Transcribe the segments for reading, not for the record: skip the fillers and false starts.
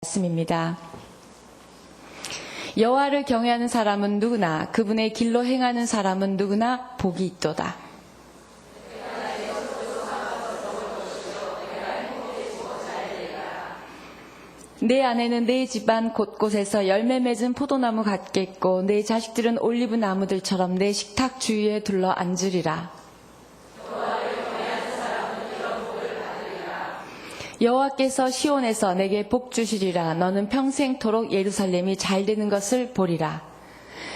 말씀입니다. 여호와를 경외하는 사람은 누구나 그분의 길로 행하는 사람은 누구나 복이 있도다. 내 아내는 내 집안 곳곳에서 열매 맺은 포도나무 같겠고 내 자식들은 올리브 나무들처럼 내 식탁 주위에 둘러 앉으리라. 여호와께서 시온에서 내게 복 주시리라. 너는 평생토록 예루살렘이 잘 되는 것을 보리라.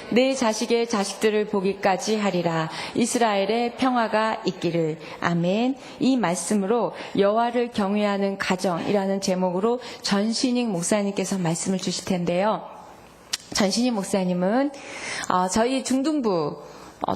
내 자식의 자식들을 보기까지 하리라. 이스라엘의 평화가 있기를. 아멘. 이 말씀으로 여호와를 경외하는 가정이라는 제목으로 전신익 목사님께서 말씀을 주실 텐데요. 전신익 목사님은 저희 중등부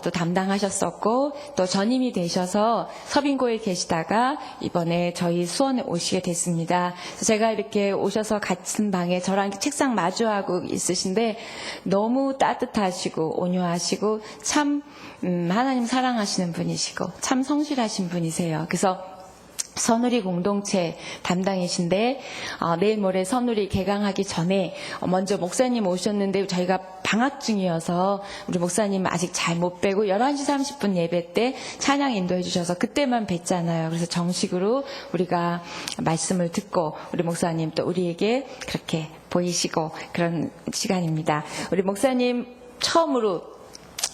또 담당하셨었고 또 전임이 되셔서 서빙고에 계시다가 이번에 저희 수원에 오시게 됐습니다. 그래서 제가 이렇게 오셔서 같은 방에 저랑 책상 마주하고 있으신데 너무 따뜻하시고 온유하시고 참 하나님 사랑하시는 분이시고 참 성실하신 분이세요. 그래서 선우리 공동체 담당이신데 내일 모레 선우리 개강하기 전에 먼저 목사님 오셨는데 저희가 방학 중이어서 우리 목사님 아직 잘 못 뵈고 11시 30분 예배 때 찬양 인도해 주셔서 그때만 뵀잖아요. 그래서 정식으로 우리가 말씀을 듣고 우리 목사님 또 우리에게 그렇게 보이시고 그런 시간입니다. 우리 목사님 처음으로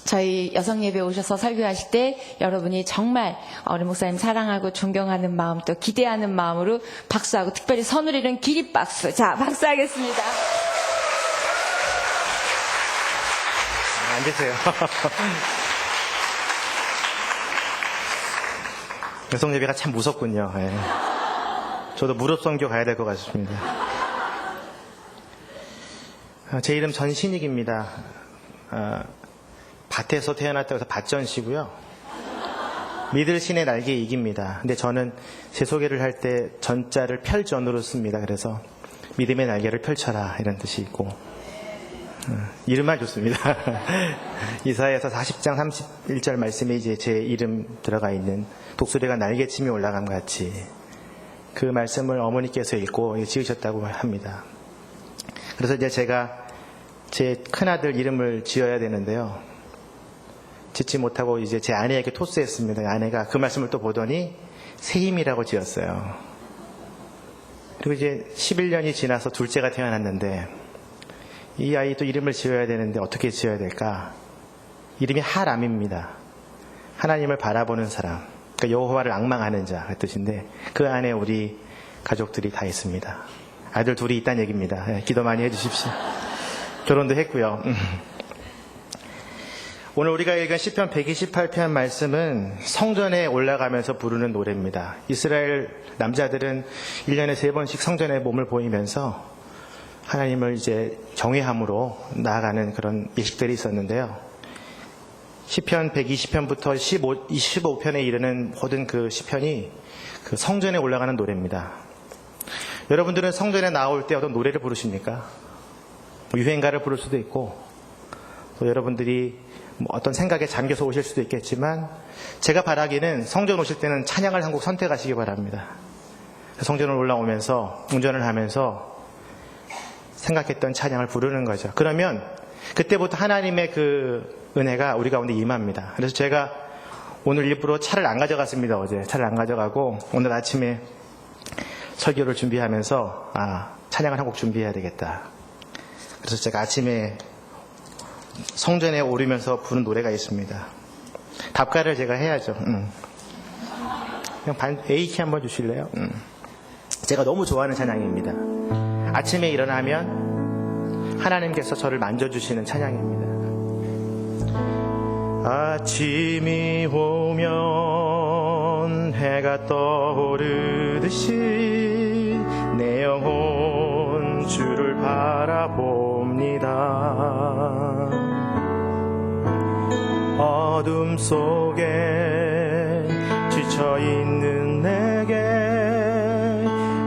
저희 여성예배 오셔서 설교하실 때 여러분이 정말 우리 목사님 사랑하고 존경하는 마음 또 기대하는 마음으로 박수하고 특별히 선우리는 기립박수. 자, 박수하겠습니다. 앉으세요. 여성예배가 참 무섭군요. 예. 저도 무릎 선교 가야 될 것 같습니다. 제 이름 전신익입니다. 밭에서 태어났다고 해서 밭전시고요. 믿을 신의 날개 이깁니다. 근데 저는 제 소개를 할 때 전자를 펼전으로 씁니다. 그래서 믿음의 날개를 펼쳐라 이런 뜻이 있고 이름만 좋습니다. 이사야서 40장 31절 말씀에 이제 제 이름 들어가 있는 독수리가 날개침이 올라감 같이 그 말씀을 어머니께서 읽고 지으셨다고 합니다. 그래서 이제 제가 제 큰아들 이름을 지어야 되는데요. 짓지 못하고 이제 제 아내에게 토스했습니다. 아내가 그 말씀을 또 보더니 세임이라고 지었어요. 그리고 이제 11년이 지나서 둘째가 태어났는데 이 아이 또 이름을 지어야 되는데 어떻게 지어야 될까? 이름이 하람입니다. 하나님을 바라보는 사람, 그러니까 여호와를 앙망하는 자 그 뜻인데 그 안에 우리 가족들이 다 있습니다. 아들 둘이 있다는 얘기입니다. 기도 많이 해주십시오. 결혼도 했고요. 오늘 우리가 읽은 시편 128편 말씀은 성전에 올라가면서 부르는 노래입니다. 이스라엘 남자들은 1년에 3번씩 성전에 몸을 보이면서 하나님을 이제 경외함으로 나아가는 그런 예식들이 있었는데요. 시편 120편부터 25편에 이르는 모든 그 시편이 그 성전에 올라가는 노래입니다. 여러분들은 성전에 나올 때 어떤 노래를 부르십니까? 유행가를 부를 수도 있고 또 여러분들이 어떤 생각에 잠겨서 오실 수도 있겠지만 제가 바라기는 성전 오실 때는 찬양을 한 곡 선택하시기 바랍니다. 성전을 올라오면서 운전을 하면서 생각했던 찬양을 부르는 거죠. 그러면 그때부터 하나님의 그 은혜가 우리 가운데 임합니다. 그래서 제가 오늘 일부러 차를 안 가져갔습니다. 어제 차를 안 가져가고 오늘 아침에 설교를 준비하면서 찬양을 한 곡 준비해야 되겠다. 그래서 제가 아침에 성전에 오르면서 부른 노래가 있습니다. 답가를 제가 해야죠. 그냥 A키 한번 주실래요? 제가 너무 좋아하는 찬양입니다. 아침에 일어나면 하나님께서 저를 만져주시는 찬양입니다. 아침이 오면 해가 떠오르듯이 내 영혼 주를 바라봅니다. 어둠 속에 지쳐있는 내게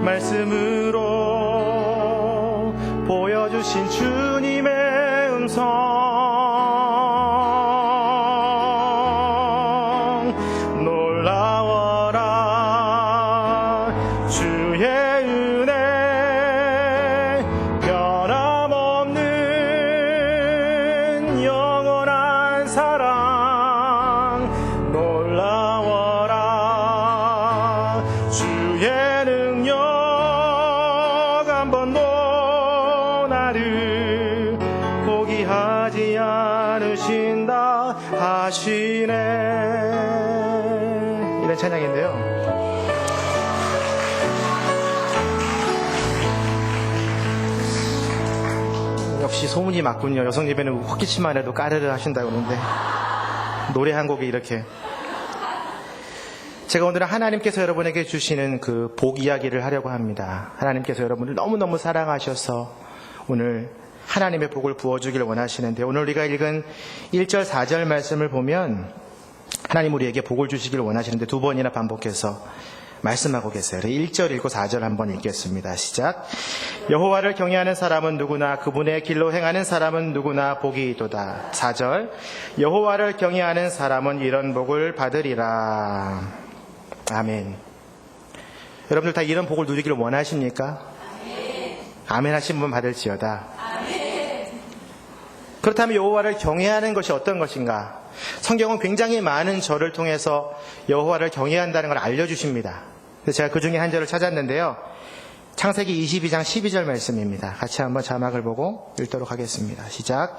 말씀으로 보여주신 주님의 음성 놀라워라 주의 은혜 한 번도 나를 포기하지 않으신다 하시네. 이런 찬양인데요. 역시 소문이 맞군요. 여성 예배는 헛기침만 해도 까르르 하신다고 그러는데 노래 한 곡이 이렇게. 제가 오늘은 하나님께서 여러분에게 주시는 그 복 이야기를 하려고 합니다. 하나님께서 여러분을 너무너무 사랑하셔서 오늘 하나님의 복을 부어주길 원하시는데, 오늘 우리가 읽은 1절 4절 말씀을 보면 하나님 우리에게 복을 주시길 원하시는데 두 번이나 반복해서 말씀하고 계세요. 1절 읽고 4절 한번 읽겠습니다. 시작. 여호와를 경외하는 사람은 누구나 그분의 길로 행하는 사람은 누구나 복이 있도다. 4절. 여호와를 경외하는 사람은 이런 복을 받으리라. 아멘. 여러분들 다 이런 복을 누리기를 원하십니까? 아멘 하신 분 받을지어다. 그렇다면 여호와를 경외하는 것이 어떤 것인가? 성경은 굉장히 많은 절을 통해서 여호와를 경외한다는 걸 알려주십니다. 그래서 제가 그 중에 한 절을 찾았는데요. 창세기 22장 12절 말씀입니다. 같이 한번 자막을 보고 읽도록 하겠습니다. 시작.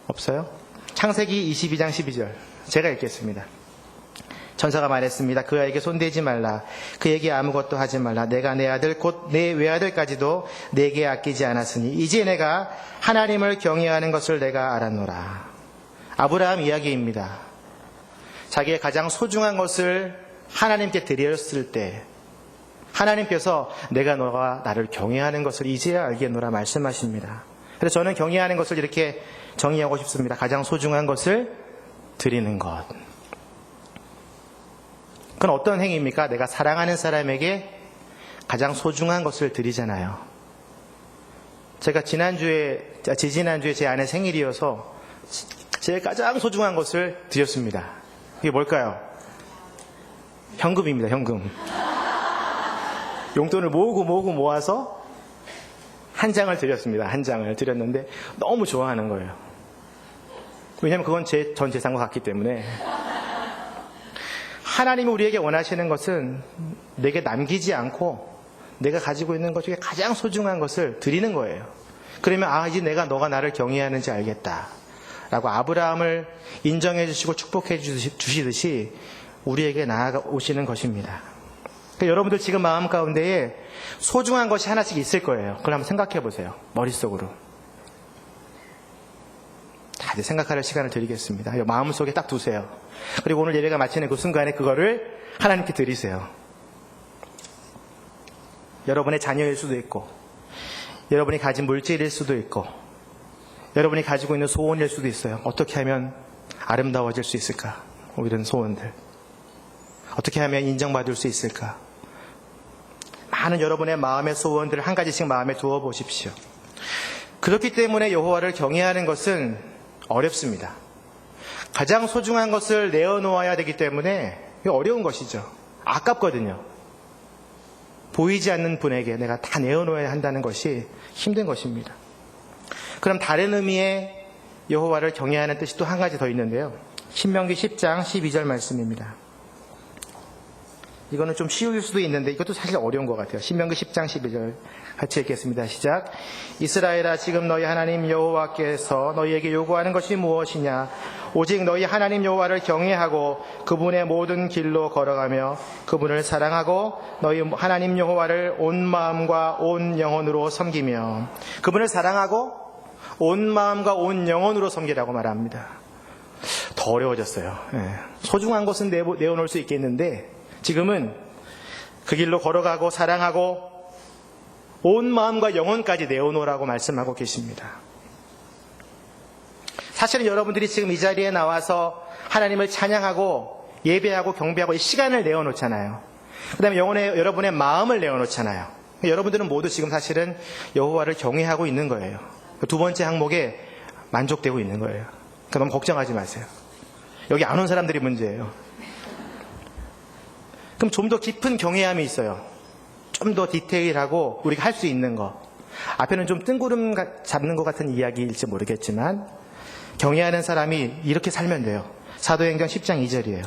없어요? 창세기 22장 12절 제가 읽겠습니다. 천사가 말했습니다. 그 아이에게 손대지 말라. 그에게 아무것도 하지 말라. 내가 내 아들 곧 내 외아들까지도 내게 아끼지 않았으니 이제 내가 하나님을 경외하는 것을 내가 알았노라. 아브라함 이야기입니다. 자기의 가장 소중한 것을 하나님께 드렸을 때 하나님께서 내가 너가 나를 경외하는 것을 이제야 알겠노라 말씀하십니다. 그래서 저는 경외하는 것을 이렇게 정의하고 싶습니다. 가장 소중한 것을 드리는 것. 그건 어떤 행위입니까? 내가 사랑하는 사람에게 가장 소중한 것을 드리잖아요. 제가 지지난주에 제 아내 생일이어서 제 가장 소중한 것을 드렸습니다. 이게 뭘까요? 현금입니다. 현금. 용돈을 모아서 한 장을 드렸습니다. 한 장을 드렸는데 너무 좋아하는 거예요. 왜냐하면 그건 제 전 재산과 같기 때문에. 하나님이 우리에게 원하시는 것은 내게 남기지 않고 내가 가지고 있는 것 중에 가장 소중한 것을 드리는 거예요. 그러면 이제 너가 나를 경외하는지 알겠다 라고 아브라함을 인정해 주시고 축복해 주시듯이 우리에게 나아오시는 것입니다. 그러니까 여러분들 지금 마음 가운데에 소중한 것이 하나씩 있을 거예요. 그걸 한번 생각해 보세요. 머릿속으로. 다들 생각할 시간을 드리겠습니다. 마음속에 딱 두세요. 그리고 오늘 예배가 마치는 그 순간에 그거를 하나님께 드리세요. 여러분의 자녀일 수도 있고, 여러분이 가진 물질일 수도 있고, 여러분이 가지고 있는 소원일 수도 있어요. 어떻게 하면 아름다워질 수 있을까? 이런 소원들. 어떻게 하면 인정받을 수 있을까? 많은 여러분의 마음의 소원들을 한 가지씩 마음에 두어 보십시오. 그렇기 때문에 여호와를 경외하는 것은 어렵습니다. 가장 소중한 것을 내어놓아야 되기 때문에 어려운 것이죠. 아깝거든요. 보이지 않는 분에게 내가 다 내어놓아야 한다는 것이 힘든 것입니다. 그럼 다른 의미의 여호와를 경외하는 뜻이 또 한 가지 더 있는데요. 신명기 10장 12절 말씀입니다. 이거는 좀 쉬울 수도 있는데 이것도 사실 어려운 것 같아요. 신명기 10장 12절 같이 읽겠습니다. 시작. 이스라엘아, 지금 너희 하나님 여호와께서 너희에게 요구하는 것이 무엇이냐? 오직 너희 하나님 여호와를 경외하고 그분의 모든 길로 걸어가며 그분을 사랑하고 너희 하나님 여호와를 온 마음과 온 영혼으로 섬기며. 그분을 사랑하고 온 마음과 온 영혼으로 섬기라고 말합니다. 더 어려워졌어요. 소중한 것은 내어놓을 수 있겠는데 지금은 그 길로 걸어가고 사랑하고 온 마음과 영혼까지 내어놓으라고 말씀하고 계십니다. 사실은 여러분들이 지금 이 자리에 나와서 하나님을 찬양하고 예배하고 경배하고 이 시간을 내어놓잖아요. 그 다음에 여러분의 마음을 내어놓잖아요. 여러분들은 모두 지금 사실은 여호와를 경외하고 있는 거예요. 두 번째 항목에 만족되고 있는 거예요. 그러니까 너무 걱정하지 마세요. 여기 안 온 사람들이 문제예요. 그럼 좀 더 깊은 경외함이 있어요. 좀 더 디테일하고 우리가 할 수 있는 거. 앞에는 좀 뜬구름 잡는 것 같은 이야기일지 모르겠지만 경외하는 사람이 이렇게 살면 돼요. 사도행전 10장 2절이에요.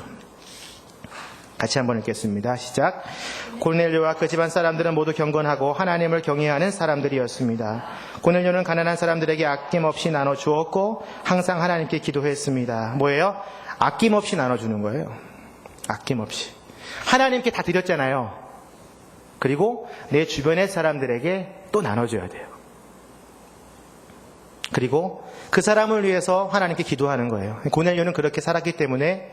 같이 한번 읽겠습니다. 시작. 고넬료와 그 집안 사람들은 모두 경건하고 하나님을 경외하는 사람들이었습니다. 고넬료는 가난한 사람들에게 아낌없이 나눠 주었고 항상 하나님께 기도했습니다. 뭐예요? 아낌없이 나눠주는 거예요. 아낌없이. 하나님께 다 드렸잖아요. 그리고 내 주변의 사람들에게 또 나눠줘야 돼요. 그리고 그 사람을 위해서 하나님께 기도하는 거예요. 고넬료는 그렇게 살았기 때문에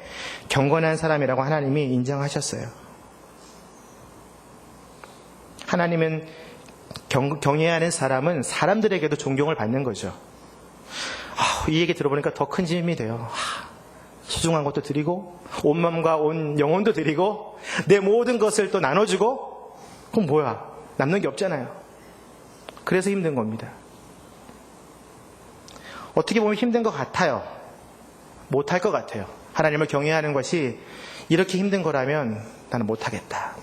경건한 사람이라고 하나님이 인정하셨어요. 하나님은 경외하는 사람은 사람들에게도 존경을 받는 거죠. 이 얘기 들어보니까 더 큰 짐이 돼요. 소중한 것도 드리고 온 마음과 온 영혼도 드리고 내 모든 것을 또 나눠주고 그럼 뭐야? 남는 게 없잖아요. 그래서 힘든 겁니다. 어떻게 보면 힘든 것 같아요. 못할 것 같아요. 하나님을 경외하는 것이 이렇게 힘든 거라면 나는 못하겠다.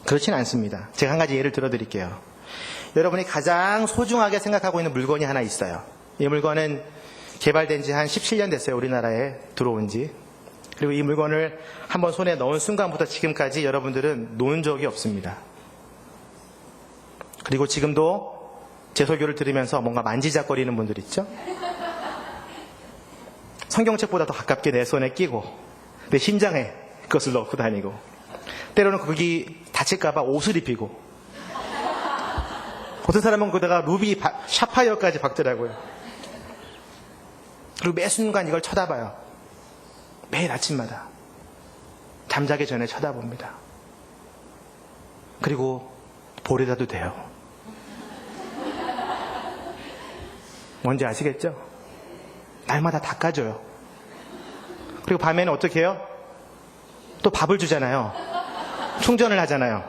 그렇진 않습니다. 제가 한 가지 예를 들어드릴게요. 여러분이 가장 소중하게 생각하고 있는 물건이 하나 있어요. 이 물건은 개발된 지 한 17년 됐어요. 우리나라에 들어온 지. 그리고 이 물건을 한번 손에 넣은 순간부터 지금까지 여러분들은 놓은 적이 없습니다. 그리고 지금도 제 설교를 들으면서 뭔가 만지작거리는 분들 있죠? 성경책보다 더 가깝게 내 손에 끼고 내 심장에 그것을 넣고 다니고 때로는 거기 다칠까봐 옷을 입히고 어떤 사람은 거기다가 루비 샤파이어까지 박더라고요. 그리고 매 순간 이걸 쳐다봐요. 매일 아침마다 잠자기 전에 쳐다봅니다. 그리고 버리다도 돼요. 뭔지 아시겠죠? 날마다 닦아줘요. 그리고 밤에는 어떻게 해요? 또 밥을 주잖아요. 충전을 하잖아요.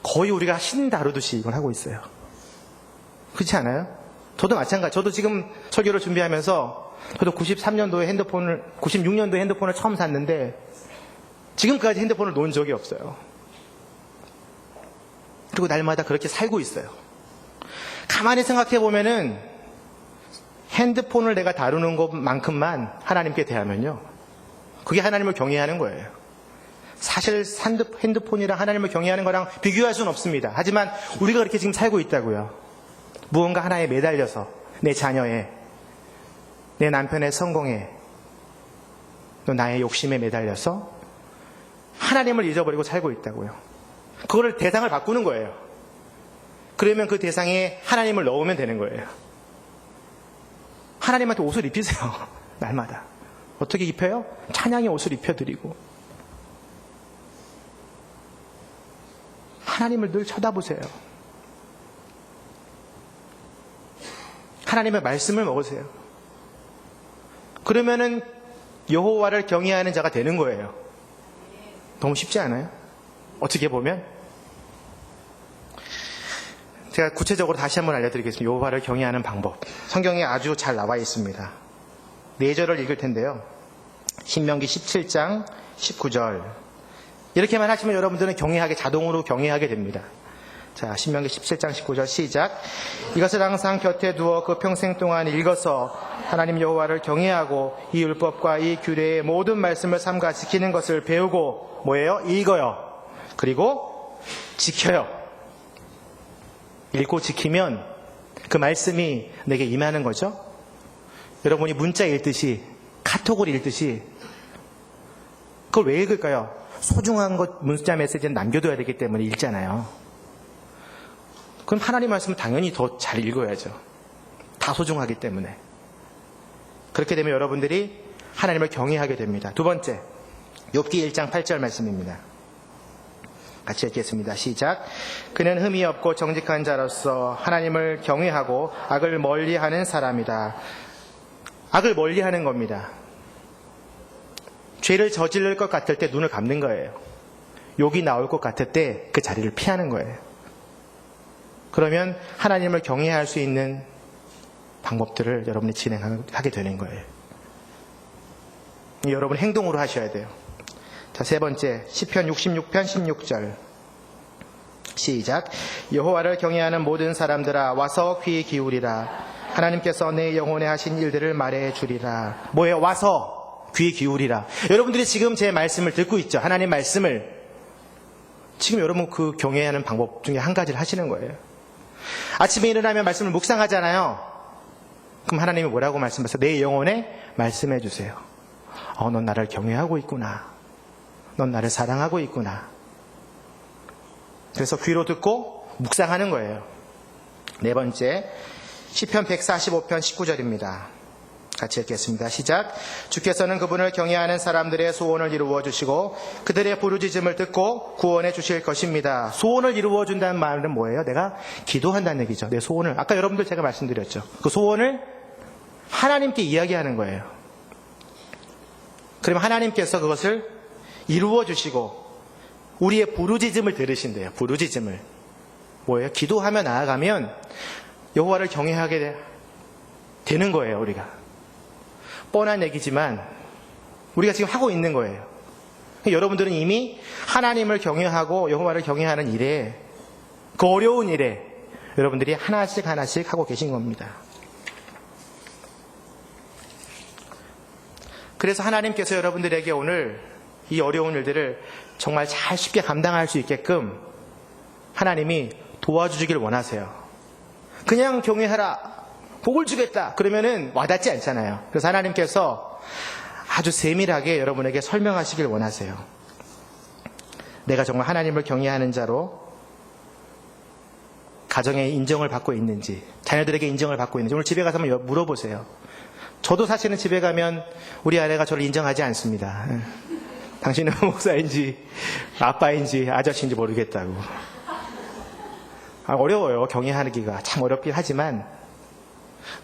거의 우리가 신 다루듯이 이걸 하고 있어요. 그렇지 않아요? 저도 마찬가지. 저도 지금 설교를 준비하면서 저도 96년도에 핸드폰을 처음 샀는데 지금까지 핸드폰을 놓은 적이 없어요. 그리고 날마다 그렇게 살고 있어요. 가만히 생각해 보면은 핸드폰을 내가 다루는 것만큼만 하나님께 대하면요. 그게 하나님을 경외하는 거예요. 사실 핸드폰이랑 하나님을 경외하는 거랑 비교할 수는 없습니다. 하지만 우리가 그렇게 지금 살고 있다고요. 무언가 하나에 매달려서 내 자녀에, 내 남편의 성공에, 또 나의 욕심에 매달려서 하나님을 잊어버리고 살고 있다고요. 그거를 대상을 바꾸는 거예요. 그러면 그 대상에 하나님을 넣으면 되는 거예요. 하나님한테 옷을 입히세요. 날마다. 어떻게 입혀요? 찬양의 옷을 입혀드리고 하나님을 늘 쳐다보세요. 하나님의 말씀을 먹으세요. 그러면은 여호와를 경외하는 자가 되는 거예요. 너무 쉽지 않아요? 어떻게 보면 제가 구체적으로 다시 한번 알려드리겠습니다. 여호와를 경외하는 방법. 성경에 아주 잘 나와 있습니다. 4절을 읽을 텐데요. 신명기 17장 19절. 이렇게만 하시면 여러분들은 자동으로 경외하게 됩니다. 자, 신명기 17장 19절 시작. 이것을 항상 곁에 두어 그 평생 동안 읽어서 하나님 여호와를 경외하고 이 율법과 이 규례의 모든 말씀을 삼가 지키는 것을 배우고 뭐예요? 읽어요. 그리고 지켜요. 읽고 지키면 그 말씀이 내게 임하는 거죠. 여러분이 문자 읽듯이 카톡을 읽듯이 그걸 왜 읽을까요? 소중한 것 문자 메시지는 남겨둬야 되기 때문에 읽잖아요. 그럼 하나님 말씀은 당연히 더 잘 읽어야죠. 다 소중하기 때문에. 그렇게 되면 여러분들이 하나님을 경외하게 됩니다. 두 번째, 욥기 1장 8절 말씀입니다. 같이 읽겠습니다. 시작. 그는 흠이 없고 정직한 자로서 하나님을 경외하고 악을 멀리하는 사람이다. 악을 멀리하는 겁니다. 죄를 저지를 것 같을 때 눈을 감는 거예요. 욕이 나올 것 같을 때 그 자리를 피하는 거예요. 그러면 하나님을 경외할 수 있는 방법들을 여러분이 진행하게 되는 거예요. 여러분 행동으로 하셔야 돼요. 자, 세 번째, 시편 66편 16절. 시작. 여호와를 경외하는 모든 사람들아 와서 귀 기울이라. 하나님께서 내 영혼에 하신 일들을 말해 주리라. 뭐예요? 와서 귀 기울이라. 여러분들이 지금 제 말씀을 듣고 있죠. 하나님 말씀을. 지금 여러분 그 경외하는 방법 중에 한 가지를 하시는 거예요. 아침에 일어나면 말씀을 묵상하잖아요. 그럼 하나님이 뭐라고 말씀하세요? 내 영혼에 말씀해 주세요. 넌 나를 경외하고 있구나. 넌 나를 사랑하고 있구나. 그래서 귀로 듣고 묵상하는 거예요. 네 번째, 시편 145편 19절입니다. 같이 읽겠습니다. 시작. 주께서는 그분을 경외하는 사람들의 소원을 이루어 주시고 그들의 부르짖음을 듣고 구원해 주실 것입니다. 소원을 이루어 준다는 말은 뭐예요? 내가 기도한다는 얘기죠. 내 소원을. 아까 여러분들 제가 말씀드렸죠. 그 소원을 하나님께 이야기하는 거예요. 그러면 하나님께서 그것을 이루어 주시고 우리의 부르짖음을 들으신대요. 부르짖음을. 뭐예요? 기도하며 나아가면 여호와를 경외하게 되는 거예요. 우리가. 뻔한 얘기지만 우리가 지금 하고 있는 거예요. 여러분들은 이미 하나님을 경외하고 여호와를 경외하는 일에, 그 어려운 일에 여러분들이 하나씩 하나씩 하고 계신 겁니다. 그래서 하나님께서 여러분들에게 오늘 이 어려운 일들을 정말 잘 쉽게 감당할 수 있게끔 하나님이 도와주시길 원하세요. 그냥 경외하라, 복을 주겠다 그러면은 와닿지 않잖아요. 그래서 하나님께서 아주 세밀하게 여러분에게 설명하시길 원하세요. 내가 정말 하나님을 경외하는 자로 가정에 인정을 받고 있는지, 자녀들에게 인정을 받고 있는지 오늘 집에 가서 한번 물어보세요. 저도 사실은 집에 가면 우리 아내가 저를 인정하지 않습니다. 당신은 목사인지 아빠인지 아저씨인지 모르겠다고. 어려워요. 경외하기가 참 어렵긴 하지만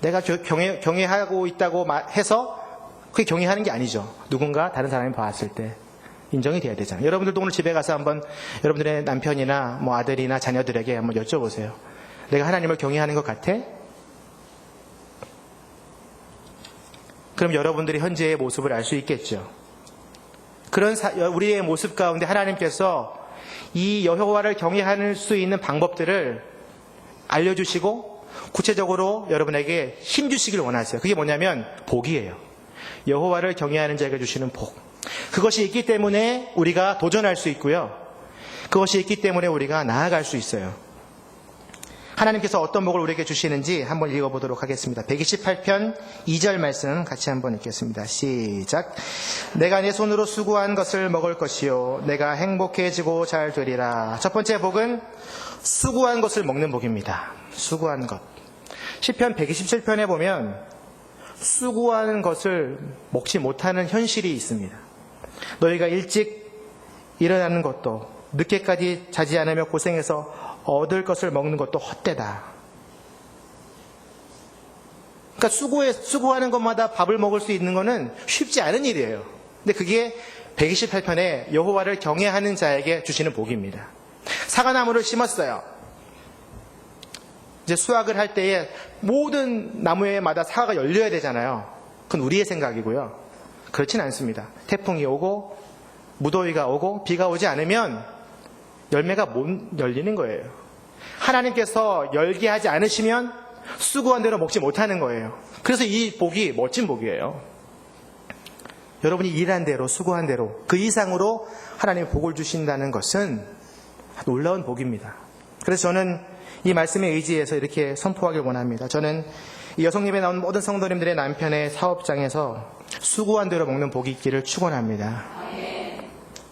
내가 경외하고 있다고 해서 그게 경외하는 게 아니죠. 누군가 다른 사람이 봤을 때 인정이 돼야 되잖아요. 여러분들도 오늘 집에 가서 한번 여러분들의 남편이나 뭐 아들이나 자녀들에게 한번 여쭤보세요. 내가 하나님을 경외하는 것 같아? 그럼 여러분들이 현재의 모습을 알 수 있겠죠. 그런 우리의 모습 가운데 하나님께서 이 여호와를 경외할 수 있는 방법들을 알려주시고 구체적으로 여러분에게 힘 주시길 원하세요. 그게 뭐냐면 복이에요. 여호와를 경외하는 자에게 주시는 복. 그것이 있기 때문에 우리가 도전할 수 있고요. 그것이 있기 때문에 우리가 나아갈 수 있어요. 하나님께서 어떤 복을 우리에게 주시는지 한번 읽어보도록 하겠습니다. 128편 2절 말씀 같이 한번 읽겠습니다. 시작. 내가 내 손으로 수고한 것을 먹을 것이요 내가 행복해지고 잘 되리라. 첫 번째 복은 수고한 것을 먹는 복입니다. 수고한 것. 시편 127편에 보면 수고하는 것을 먹지 못하는 현실이 있습니다. 너희가 일찍 일어나는 것도 늦게까지 자지 않으며 고생해서 얻을 것을 먹는 것도 헛되다. 그러니까 수고하는 것마다 밥을 먹을 수 있는 것은 쉽지 않은 일이에요. 근데 그게 128편에 여호와를 경외하는 자에게 주시는 복입니다. 사과나무를 심었어요. 이제 수확을 할 때에 모든 나무에마다 사과가 열려야 되잖아요. 그건 우리의 생각이고요. 그렇진 않습니다. 태풍이 오고 무더위가 오고 비가 오지 않으면 열매가 못 열리는 거예요. 하나님께서 열게 하지 않으시면 수고한 대로 먹지 못하는 거예요. 그래서 이 복이 멋진 복이에요. 여러분이 일한 대로 수고한 대로 그 이상으로 하나님이 복을 주신다는 것은 놀라운 복입니다. 그래서 저는 이 말씀에 의지해서 이렇게 선포하길 원합니다. 저는 이 여성예배에 나온 모든 성도님들의 남편의 사업장에서 수고한 대로 먹는 복이 있기를 축원합니다.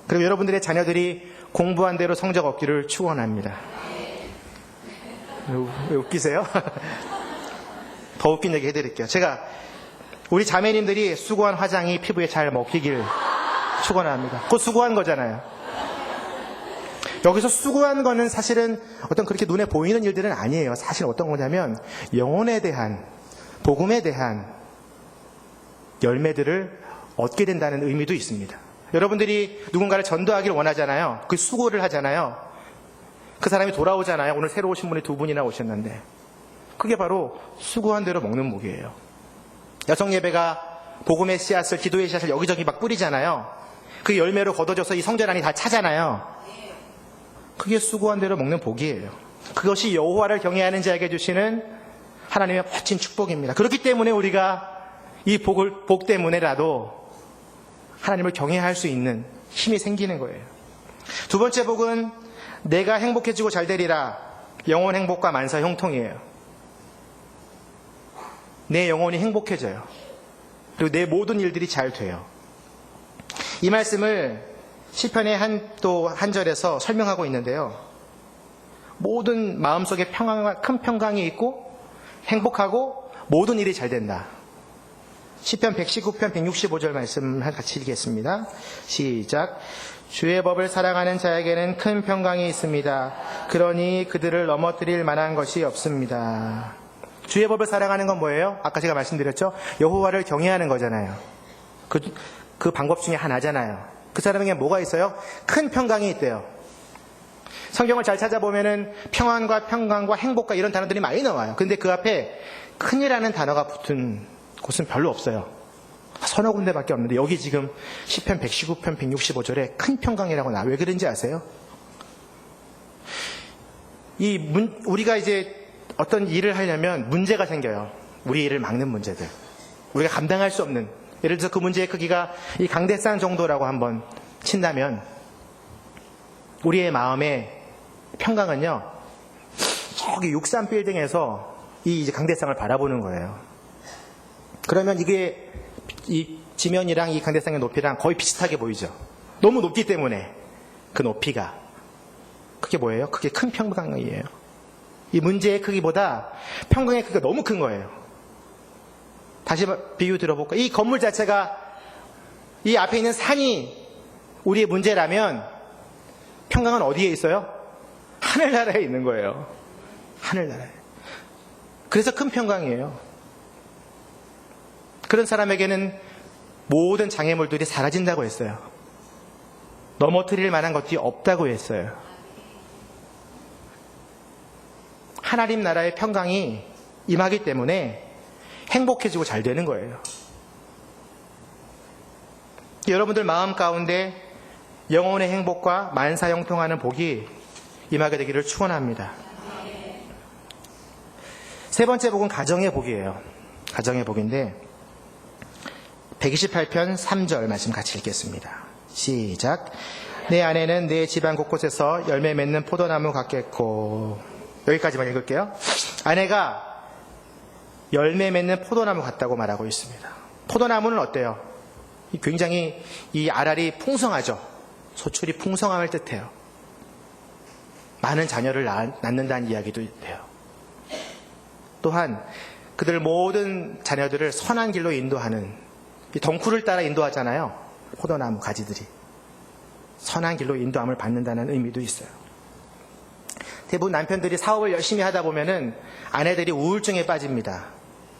그리고 여러분들의 자녀들이 공부한 대로 성적 얻기를 축원합니다. 왜 웃기세요? 더 웃긴 얘기 해드릴게요. 제가 우리 자매님들이 수고한 화장이 피부에 잘 먹히길 축원합니다. 그거 수고한 거잖아요. 여기서 수고한 거는 사실은 어떤 그렇게 눈에 보이는 일들은 아니에요. 사실 어떤 거냐면 영혼에 대한, 복음에 대한 열매들을 얻게 된다는 의미도 있습니다. 여러분들이 누군가를 전도하기를 원하잖아요. 그 수고를 하잖아요. 그 사람이 돌아오잖아요. 오늘 새로 오신 분이 2분이나 오셨는데 그게 바로 수고한 대로 먹는 복이에요. 여성 예배가 복음의 씨앗을, 기도의 씨앗을 여기저기 막 뿌리잖아요. 그 열매로 걷어져서 이 성전 안이 다 차잖아요. 그게 수고한 대로 먹는 복이에요. 그것이 여호와를 경외하는 자에게 주시는 하나님의 멋진 축복입니다. 그렇기 때문에 우리가 이 복 때문에라도 하나님을 경외할 수 있는 힘이 생기는 거예요. 두 번째 복은 내가 행복해지고 잘 되리라. 영혼 행복과 만사 형통이에요. 내 영혼이 행복해져요. 그리고 내 모든 일들이 잘 돼요. 이 말씀을 시편의 한 절에서 설명하고 있는데요. 모든 마음속에 평안과 큰 평강이 있고 행복하고 모든 일이 잘 된다. 시편 119편 165절 말씀 같이 읽겠습니다. 시작. 주의 법을 사랑하는 자에게는 큰 평강이 있습니다. 그러니 그들을 넘어뜨릴 만한 것이 없습니다. 주의 법을 사랑하는 건 뭐예요? 아까 제가 말씀드렸죠? 여호와를 경외하는 거잖아요. 그 방법 중에 하나잖아요. 그 사람에게 뭐가 있어요? 큰 평강이 있대요. 성경을 잘 찾아보면은 평안과 평강과 행복과 이런 단어들이 많이 나와요. 근데 그 앞에 큰이라는 단어가 붙은 곳은 별로 없어요. 서너 군데밖에 없는데 여기 지금 시편 119편 165절에 큰 평강이라고 나와요. 왜 그런지 아세요? 우리가 이제 어떤 일을 하려면 문제가 생겨요. 우리 일을 막는 문제들. 우리가 감당할 수 없는. 예를 들어서 그 문제의 크기가 이 강대상 정도라고 한번 친다면 우리의 마음의 평강은요. 저기 63빌딩에서 이 강대상을 바라보는 거예요. 그러면 이게 이 지면이랑 이 강대상의 높이랑 거의 비슷하게 보이죠. 너무 높기 때문에 그 높이가 그게 뭐예요? 그게 큰 평강이에요. 이 문제의 크기보다 평강의 크기가 너무 큰 거예요. 다시 비유 들어볼까요? 이 건물 자체가 이 앞에 있는 산이 우리의 문제라면 평강은 어디에 있어요? 하늘나라에 있는 거예요. 하늘나라에. 그래서 큰 평강이에요. 그런 사람에게는 모든 장애물들이 사라진다고 했어요. 넘어뜨릴 만한 것이 없다고 했어요. 하나님 나라의 평강이 임하기 때문에 행복해지고 잘 되는 거예요. 여러분들 마음 가운데 영혼의 행복과 만사 형통하는 복이 임하게 되기를 축원합니다. 세 번째 복은 가정의 복이에요. 가정의 복인데 128편 3절 말씀 같이 읽겠습니다. 시작. 내 아내는 내 집안 곳곳에서 열매 맺는 포도나무 같겠고. 여기까지만 읽을게요. 아내가 열매 맺는 포도나무 같다고 말하고 있습니다. 포도나무는 어때요? 굉장히 이 알알이 풍성하죠. 소출이 풍성함을 뜻해요. 많은 자녀를 낳는다는 이야기도 돼요. 또한 그들 모든 자녀들을 선한 길로 인도하는 이 덩쿨을 따라 인도하잖아요. 포도나무 가지들이. 선한 길로 인도함을 받는다는 의미도 있어요. 대부분 남편들이 사업을 열심히 하다 보면은 아내들이 우울증에 빠집니다.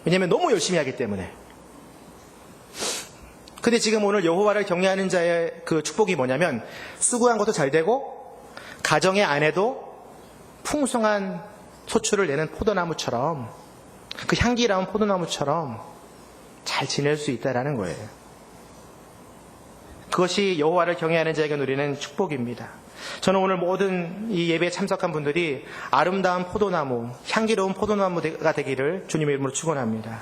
왜냐하면 너무 열심히 하기 때문에. 근데 지금 오늘 여호와를 경외하는 자의 그 축복이 뭐냐면 수고한 것도 잘 되고 가정의 아내도 풍성한 소출을 내는 포도나무처럼 그 향기로운 포도나무처럼 잘 지낼 수 있다라는 거예요. 그것이 여호와를 경외하는 자에게 누리는 축복입니다. 저는 오늘 모든 이 예배에 참석한 분들이 아름다운 포도나무, 향기로운 포도나무가 되기를 주님의 이름으로 축원합니다.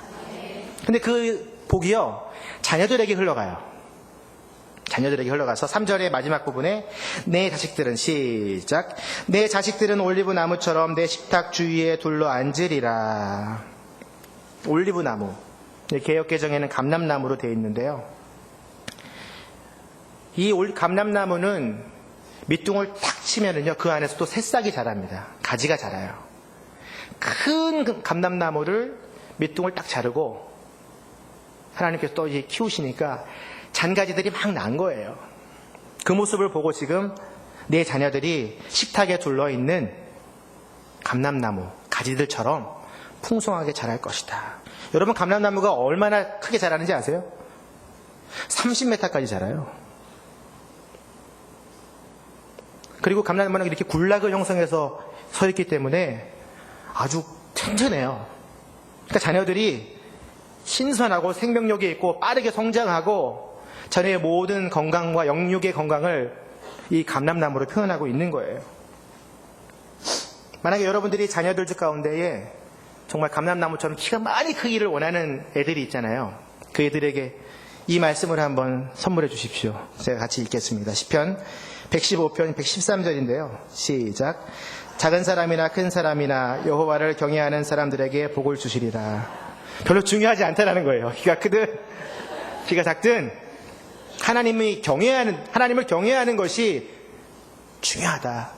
근데 그 복이요, 자녀들에게 흘러가요. 자녀들에게 흘러가서 3절의 마지막 부분에 내 자식들은 시작. 내 자식들은 올리브 나무처럼 내 식탁 주위에 둘러 앉으리라. 올리브 나무. 개역개정에는 감람나무로 되어 있는데요. 이 감람나무는 밑둥을 탁 치면은요, 그 안에서 또 새싹이 자랍니다. 가지가 자라요. 큰 감람나무를 밑둥을 딱 자르고 하나님께서 또 이제 키우시니까 잔가지들이 막 난 거예요. 그 모습을 보고 지금 내 자녀들이 식탁에 둘러있는 감람나무 가지들처럼 풍성하게 자랄 것이다. 여러분, 감람나무가 얼마나 크게 자라는지 아세요? 30m까지 자라요. 그리고 감람나무는 이렇게 군락을 형성해서 서 있기 때문에 아주 튼튼해요. 그러니까 자녀들이 신선하고 생명력이 있고 빠르게 성장하고 자녀의 모든 건강과 영육의 건강을 이 감람나무로 표현하고 있는 거예요. 만약에 여러분들이 자녀들 가운데에 정말 감람나무처럼 키가 많이 크기를 원하는 애들이 있잖아요. 그 애들에게 이 말씀을 한번 선물해 주십시오. 제가 같이 읽겠습니다. 시편 115편 113절인데요. 시작. 작은 사람이나 큰 사람이나 여호와를 경외하는 사람들에게 복을 주시리라. 별로 중요하지 않다라는 거예요. 키가 크든 키가 작든 하나님을 경외하는 것이 중요하다.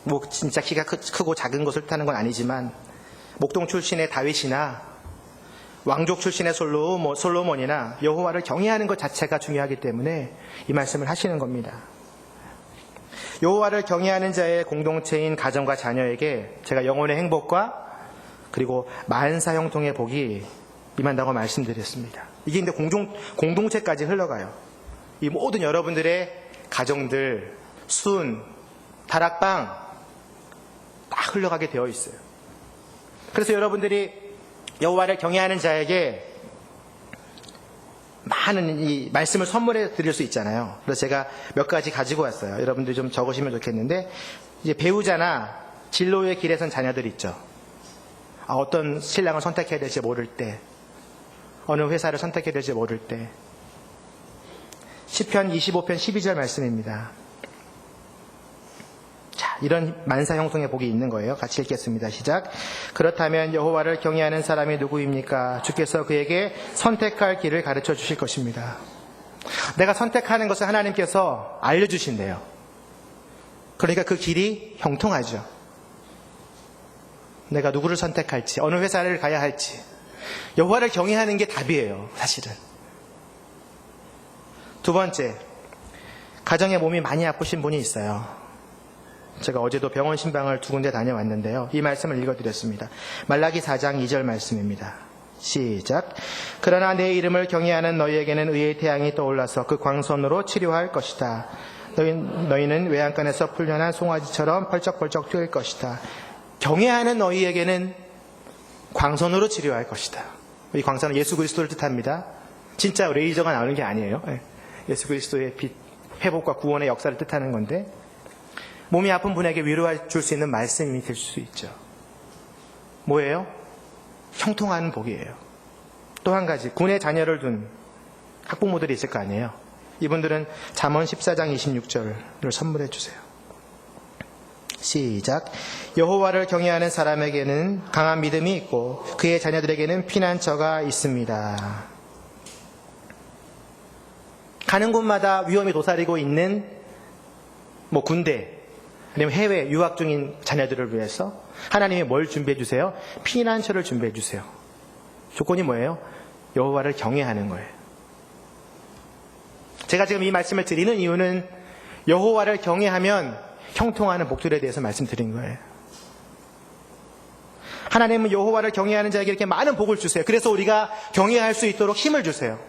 뭐 진짜 키가 크고 작은 것을 뜻하는 건 아니지만 목동 출신의 다윗이나 왕족 출신의 솔로몬이나 여호와를 경외하는 것 자체가 중요하기 때문에 이 말씀을 하시는 겁니다. 여호와를 경외하는 자의 공동체인 가정과 자녀에게 제가 영혼의 행복과 그리고 만사 형통의 복이 임한다고 말씀드렸습니다. 이게 근데 공동체까지 흘러가요. 이 모든 여러분들의 가정들, 순, 다락방 다 흘러가게 되어 있어요. 그래서 여러분들이 여호와를 경외하는 자에게 많은 이 말씀을 선물해 드릴 수 있잖아요. 그래서 제가 몇 가지 가지고 왔어요. 여러분들이 좀 적으시면 좋겠는데, 이제 배우자나 진로의 길에 선 자녀들 있죠. 어떤 신랑을 선택해야 될지 모를 때, 어느 회사를 선택해야 될지 모를 때, 시편 25편 12절 말씀입니다. 자, 이런 만사 형통의 복이 있는 거예요. 같이 읽겠습니다. 시작. 그렇다면 여호와를 경외하는 사람이 누구입니까? 주께서 그에게 선택할 길을 가르쳐 주실 것입니다. 내가 선택하는 것을 하나님께서 알려주신대요. 그러니까 그 길이 형통하죠. 내가 누구를 선택할지, 어느 회사를 가야 할지. 여호와를 경외하는 게 답이에요, 사실은. 두 번째, 가정에 몸이 많이 아프신 분이 있어요. 제가 어제도 병원 신방을 2군데 다녀왔는데요. 이 말씀을 읽어드렸습니다. 말라기 4장 2절 말씀입니다. 시작. 그러나 내 이름을 경외하는 너희에게는 의의 태양이 떠올라서 그 광선으로 치료할 것이다. 너희는 외양간에서 풀려난 송아지처럼 펄쩍펄쩍 뛰을 것이다. 경외하는 너희에게는 광선으로 치료할 것이다. 이 광선은 예수 그리스도를 뜻합니다. 진짜 레이저가 나오는 게 아니에요. 예수 그리스도의 빛, 회복과 구원의 역사를 뜻하는 건데, 몸이 아픈 분에게 위로해 줄 수 있는 말씀이 될 수 있죠. 뭐예요? 형통한 복이에요. 또 한 가지, 군에 자녀를 둔 학부모들이 있을 거 아니에요. 이분들은 잠언 14장 26절을 선물해 주세요. 시작. 여호와를 경외하는 사람에게는 강한 믿음이 있고 그의 자녀들에게는 피난처가 있습니다. 가는 곳마다 위험이 도사리고 있는 군대, 아니면 해외 유학 중인 자녀들을 위해서 하나님이 뭘 준비해 주세요? 피난처를 준비해 주세요. 조건이 뭐예요? 여호와를 경외하는 거예요. 제가 지금 이 말씀을 드리는 이유는 여호와를 경외하면 형통하는 복들에 대해서 말씀드린 거예요. 하나님은 여호와를 경외하는 자에게 이렇게 많은 복을 주세요. 그래서 우리가 경외할 수 있도록 힘을 주세요.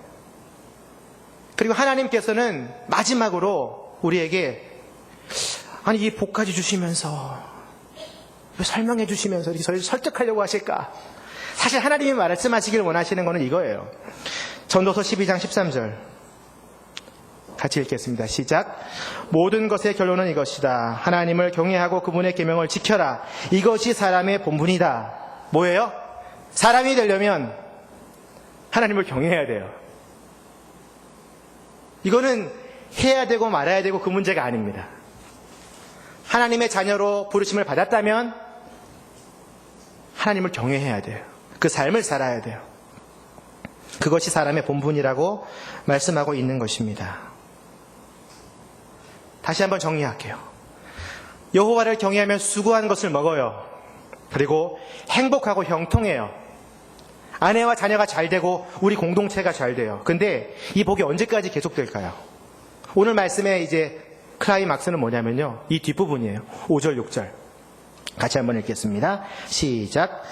그리고 하나님께서는 마지막으로 우리에게 이 복까지 주시면서 설명해 주시면서 이렇게 저희를 설득하려고 하실까? 사실 하나님이 말씀하시길 원하시는 것은 이거예요. 전도서 12장 13절 같이 읽겠습니다. 시작. 모든 것의 결론은 이것이다. 하나님을 경외하고 그분의 계명을 지켜라. 이것이 사람의 본분이다. 뭐예요? 사람이 되려면 하나님을 경외해야 돼요. 이거는 해야 되고 말아야 되고 그 문제가 아닙니다. 하나님의 자녀로 부르심을 받았다면 하나님을 경외해야 돼요. 그 삶을 살아야 돼요. 그것이 사람의 본분이라고 말씀하고 있는 것입니다. 다시 한번 정리할게요. 여호와를 경외하면 수고한 것을 먹어요. 그리고 행복하고 형통해요. 아내와 자녀가 잘 되고 우리 공동체가 잘 돼요. 근데 이 복이 언제까지 계속될까요? 오늘 말씀의 이제 클라이막스는 뭐냐면요, 이 뒷부분이에요. 5절 6절 같이 한번 읽겠습니다. 시작.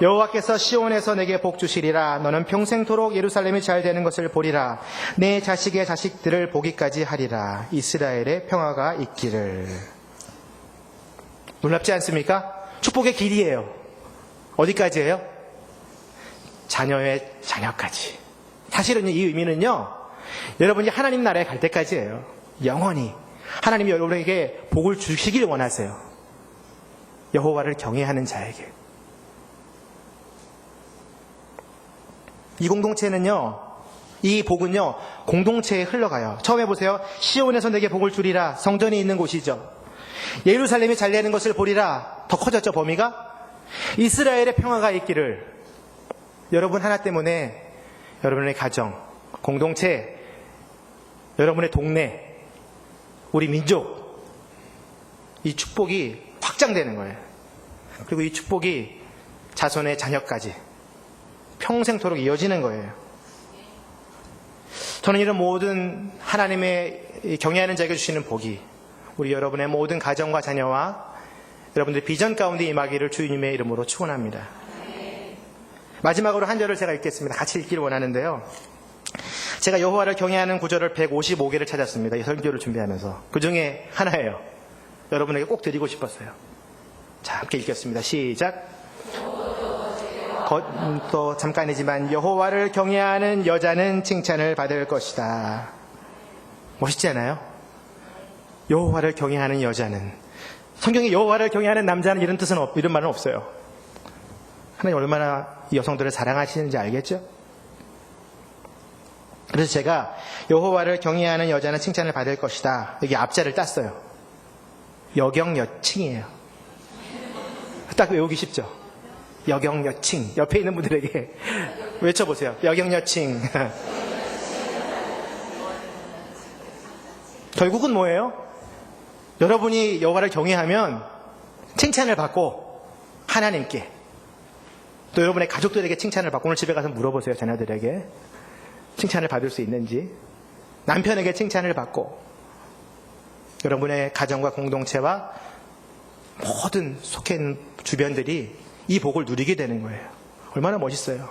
여호와께서 시온에서 내게 복 주시리라. 너는 평생토록 예루살렘이 잘 되는 것을 보리라. 내 자식의 자식들을 보기까지 하리라. 이스라엘의 평화가 있기를. 놀랍지 않습니까? 축복의 길이에요. 어디까지예요? 자녀의 자녀까지. 사실은 이 의미는요, 여러분이 하나님 나라에 갈 때까지예요. 영원히 하나님이 여러분에게 복을 주시길 원하세요. 여호와를 경외하는 자에게. 이 공동체는요, 이 복은요, 공동체에 흘러가요. 처음에 보세요. 시온에서 내게 복을 주리라. 성전이 있는 곳이죠. 예루살렘이 잘 되는 것을 보리라. 더 커졌죠, 범위가? 이스라엘의 평화가 있기를. 여러분 하나 때문에 여러분의 가정, 공동체, 여러분의 동네, 우리 민족, 이 축복이 확장되는 거예요. 그리고 이 축복이 자손의 자녀까지 평생토록 이어지는 거예요. 저는 이런 모든 하나님의 경외하는 자에게 주시는 복이 우리 여러분의 모든 가정과 자녀와 여러분들의 비전 가운데 임하기를 주님의 이름으로 축원합니다. 마지막으로 한 절을 제가 읽겠습니다. 같이 읽기를 원하는데요. 제가 여호와를 경외하는 구절을 155개를 찾았습니다. 이 설교를 준비하면서. 그 중에 하나예요. 여러분에게 꼭 드리고 싶었어요. 자, 함께 읽겠습니다. 시작. 또 잠깐이지만 여호와를 경외하는 여자는 칭찬을 받을 것이다. 멋있지 않아요? 여호와를 경외하는 여자는. 성경에 여호와를 경외하는 남자는 이런 뜻은 이런 말은 없어요. 하나님 얼마나 이 여성들을 사랑하시는지 알겠죠? 그래서 제가 여호와를 경외하는 여자는 칭찬을 받을 것이다. 여기 앞자를 땄어요. 여경여칭이에요. 딱 외우기 쉽죠? 여경여칭. 옆에 있는 분들에게 외쳐보세요. 여경여칭. 결국은 뭐예요? 여러분이 여호와를 경외하면 칭찬을 받고 하나님께 또 여러분의 가족들에게 칭찬을 받고 오늘 집에 가서 물어보세요. 자녀들에게 칭찬을 받을 수 있는지, 남편에게 칭찬을 받고 여러분의 가정과 공동체와 모든 속해 있는 주변들이 이 복을 누리게 되는 거예요. 얼마나 멋있어요.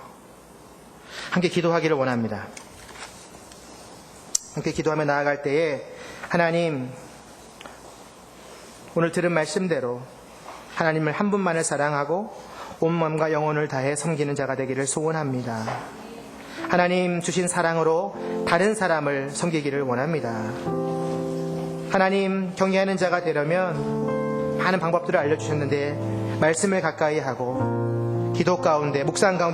함께 기도하기를 원합니다. 함께 기도하며 나아갈 때에 하나님, 오늘 들은 말씀대로 하나님을 한 분만을 사랑하고 온 마음과 영혼을 다해 섬기는 자가 되기를 소원합니다. 하나님 주신 사랑으로 다른 사람을 섬기기를 원합니다. 하나님 경외하는 자가 되려면 많은 방법들을 알려주셨는데 말씀을 가까이 하고 기도 가운데 묵상 가운데